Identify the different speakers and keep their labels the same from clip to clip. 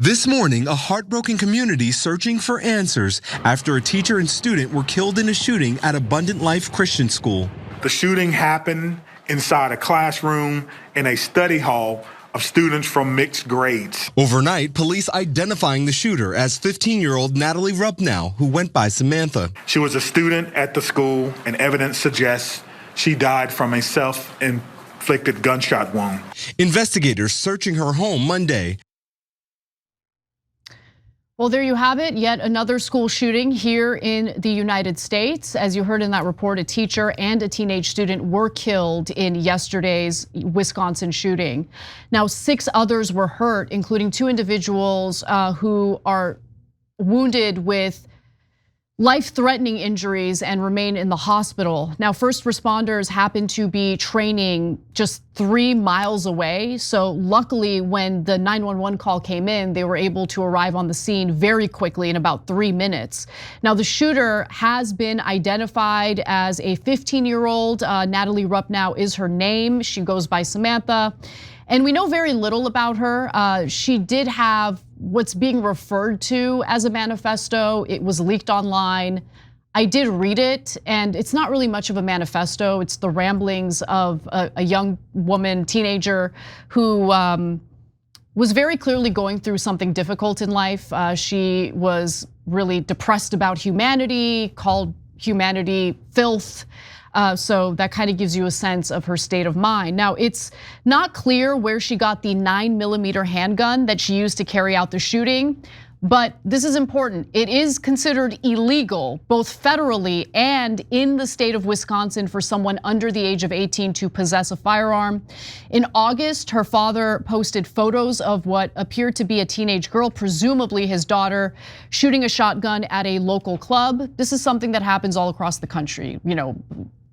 Speaker 1: This morning, a heartbroken community searching for answers after a teacher and student were killed in a shooting at Abundant Life Christian School.
Speaker 2: The shooting happened inside a classroom in a study hall of students from mixed grades.
Speaker 1: Overnight, police identifying the shooter as 15-year-old Natalie Rupnow, who went by Samantha.
Speaker 2: She was a student at the school, and evidence suggests she died from a self-inflicted gunshot wound.
Speaker 1: Investigators searching her home Monday.
Speaker 3: Well, there you have it. Yet another school shooting here in the United States. As you heard in that report, a teacher and a teenage student were killed in yesterday's Wisconsin shooting. Now, 6 others were hurt, including 2 individuals who are wounded with life-threatening injuries and remain in the hospital. Now, first responders happen to be training just 3 miles away. So luckily, when the 911 call came in, they were able to arrive on the scene very quickly in about 3 minutes. Now, the shooter has been identified as a 15-year-old. Natalie Rupnow is her name. She goes by Samantha. And we know very little about her. She did have what's being referred to as a manifesto. It was leaked online. I did read it, and it's not really much of a manifesto. It's the ramblings of a young woman, teenager, who was very clearly going through something difficult in life. She was really depressed about humanity, called humanity filth. So that kind of gives you a sense of her state of mind. Now, it's not clear where she got the 9mm handgun that she used to carry out the shooting, but this is important. It is considered illegal, both federally and in the state of Wisconsin, for someone under the age of 18 to possess a firearm. In August, her father posted photos of what appeared to be a teenage girl, presumably his daughter, shooting a shotgun at a local club. This is something that happens all across the country. You know,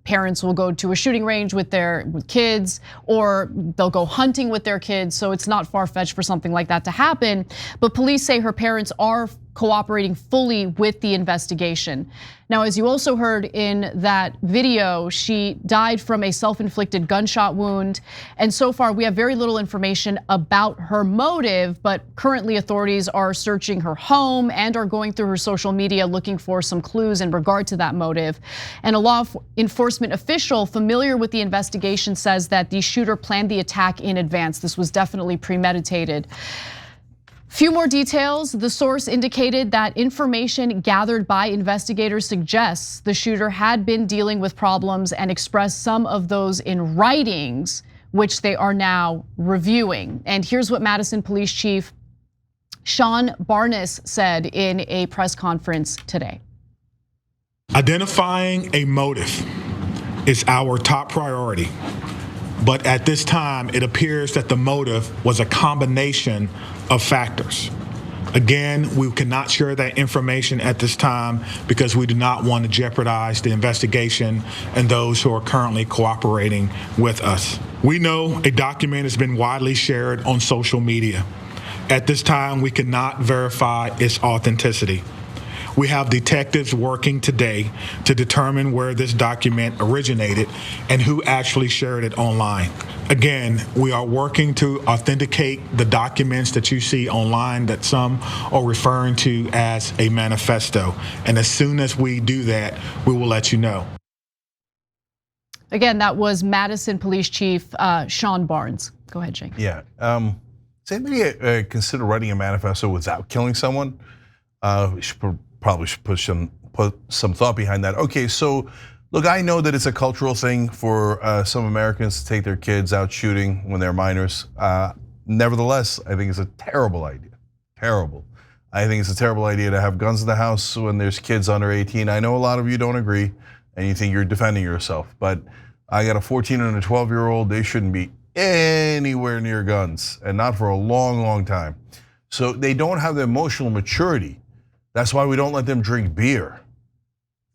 Speaker 3: parents will go to a shooting range with their kids, or they'll go hunting with their kids. So it's not far-fetched for something like that to happen. But police say her parents are cooperating fully with the investigation. Now, as you also heard in that video, she died from a self-inflicted gunshot wound. And so far, we have very little information about her motive, but currently authorities are searching her home and are going through her social media looking for some clues in regard to that motive. And a law enforcement official familiar with the investigation says that the shooter planned the attack in advance. This was definitely premeditated. Few more details. The source indicated that information gathered by investigators suggests the shooter had been dealing with problems and expressed some of those in writings, which they are now reviewing. And here's what Madison Police Chief Sean Barnes said in a press conference today.
Speaker 2: Identifying a motive is our top priority. But at this time, it appears that the motive was a combination of factors. Again, we cannot share that information at this time because we do not want to jeopardize the investigation and those who are currently cooperating with us. We know a document has been widely shared on social media. At this time, we cannot verify its authenticity. We have detectives working today to determine where this document originated and who actually shared it online. Again, we are working to authenticate the documents that you see online that some are referring to as a manifesto. And as soon as we do that, we will let you know.
Speaker 3: Again, that was Madison Police Chief Sean Barnes. Go ahead, Cenk.
Speaker 4: Yeah, does anybody consider writing a manifesto without killing someone? We should probably put some thought behind that. Okay, so look, I know that it's a cultural thing for some Americans to take their kids out shooting when they're minors. Nevertheless, I think it's a terrible idea. Terrible. I think it's a terrible idea to have guns in the house when there's kids under 18. I know a lot of you don't agree and you think you're defending yourself, but I got a 14 and a 12-year-old. They shouldn't be anywhere near guns, and not for a long, long time. So they don't have the emotional maturity. That's why we don't let them drink beer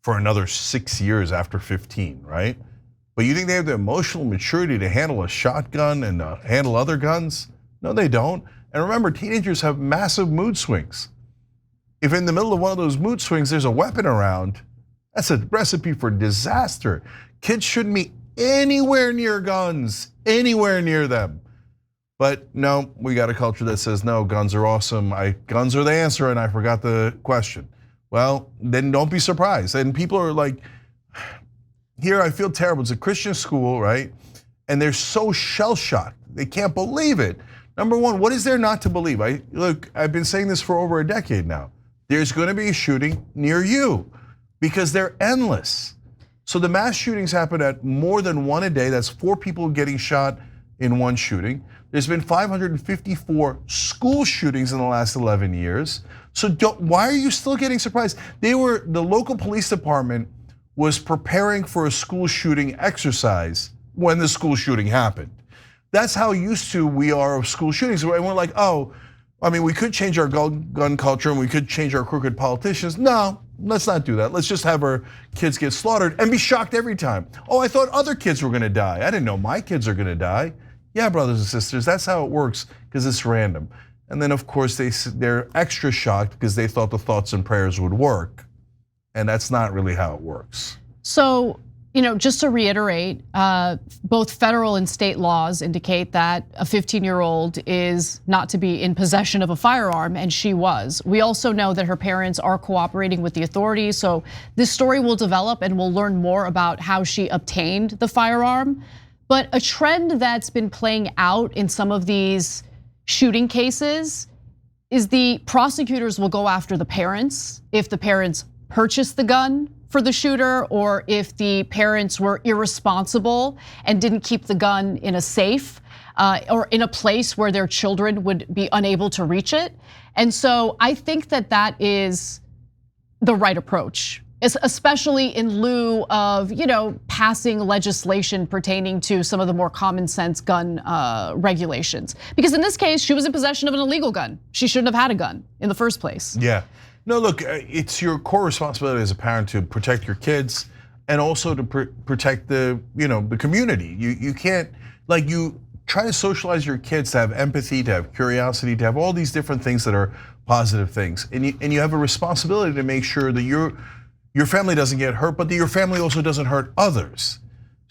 Speaker 4: for another 6 years after 15, right? But you think they have the emotional maturity to handle a shotgun and handle other guns? No, they don't. And remember, teenagers have massive mood swings. If in the middle of one of those mood swings there's a weapon around, that's a recipe for disaster. Kids shouldn't be anywhere near guns, anywhere near them. But no, we got a culture that says, no, guns are awesome. Guns are the answer, and I forgot the question. Well, then don't be surprised. And people are like, here I feel terrible. It's a Christian school, right? And they're so shell-shocked. They can't believe it. Number one, what is there not to believe? Look, I've been saying this for over a decade now. There's gonna be a shooting near you because they're endless. So the mass shootings happen at more than one a day. That's 4 people getting shot in one shooting. There's been 554 school shootings in the last 11 years. So why are you still getting surprised? The local police department was preparing for a school shooting exercise when the school shooting happened. That's how used to we are of school shootings. And we're like, oh, I mean, we could change our gun culture and we could change our crooked politicians. No, let's not do that. Let's just have our kids get slaughtered and be shocked every time. Oh, I thought other kids were gonna die. I didn't know my kids are gonna die. Yeah, brothers and sisters, that's how it works because it's random. And then of course they're extra shocked because they thought the thoughts and prayers would work. And that's not really how it works.
Speaker 3: So, just to reiterate, both federal and state laws indicate that a 15-year-old is not to be in possession of a firearm, and she was. We also know that her parents are cooperating with the authorities, so this story will develop and we'll learn more about how she obtained the firearm. But a trend that's been playing out in some of these shooting cases is the prosecutors will go after the parents if the parents purchased the gun for the shooter, or if the parents were irresponsible and didn't keep the gun in a safe or in a place where their children would be unable to reach it. And so I think that that is the right approach, especially in lieu of passing legislation pertaining to some of the more common sense gun regulations. Because in this case, she was in possession of an illegal gun. She shouldn't have had a gun in the first place.
Speaker 4: Yeah. No, look, it's your core responsibility as a parent to protect your kids and also to protect the community. You can't, you try to socialize your kids to have empathy, to have curiosity, to have all these different things that are positive things. And you have a responsibility to make sure that your family doesn't get hurt, but that your family also doesn't hurt others.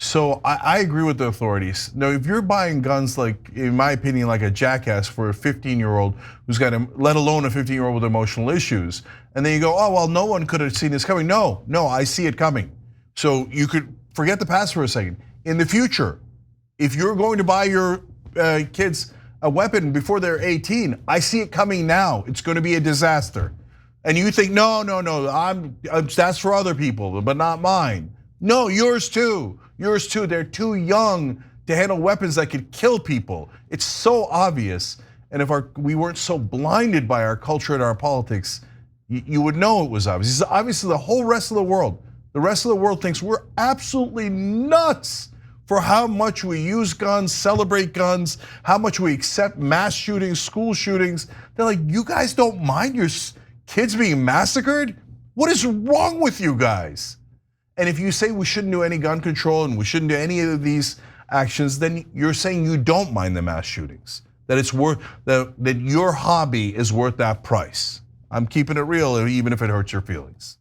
Speaker 4: So I agree with the authorities. Now, if you're buying guns, in my opinion, like a jackass for a 15-year-old who's got let alone a 15-year-old with emotional issues, and then you go, oh, well, no one could have seen this coming. No, I see it coming. So you could forget the past for a second. In the future, if you're going to buy your kids a weapon before they're 18, I see it coming now. It's going to be a disaster. And you think, no, that's for other people, but not mine. No, yours too. Yours too. They're too young to handle weapons that could kill people. It's so obvious. And if we weren't so blinded by our culture and our politics, you would know it was obvious. It's obviously the whole rest of the world. The rest of the world thinks we're absolutely nuts for how much we use guns, celebrate guns, how much we accept mass shootings, school shootings. They're like, you guys don't mind your kids being massacred? What is wrong with you guys? And if you say we shouldn't do any gun control and we shouldn't do any of these actions, then you're saying you don't mind the mass shootings, that it's worth that your hobby is worth that price. I'm keeping it real, even if it hurts your feelings.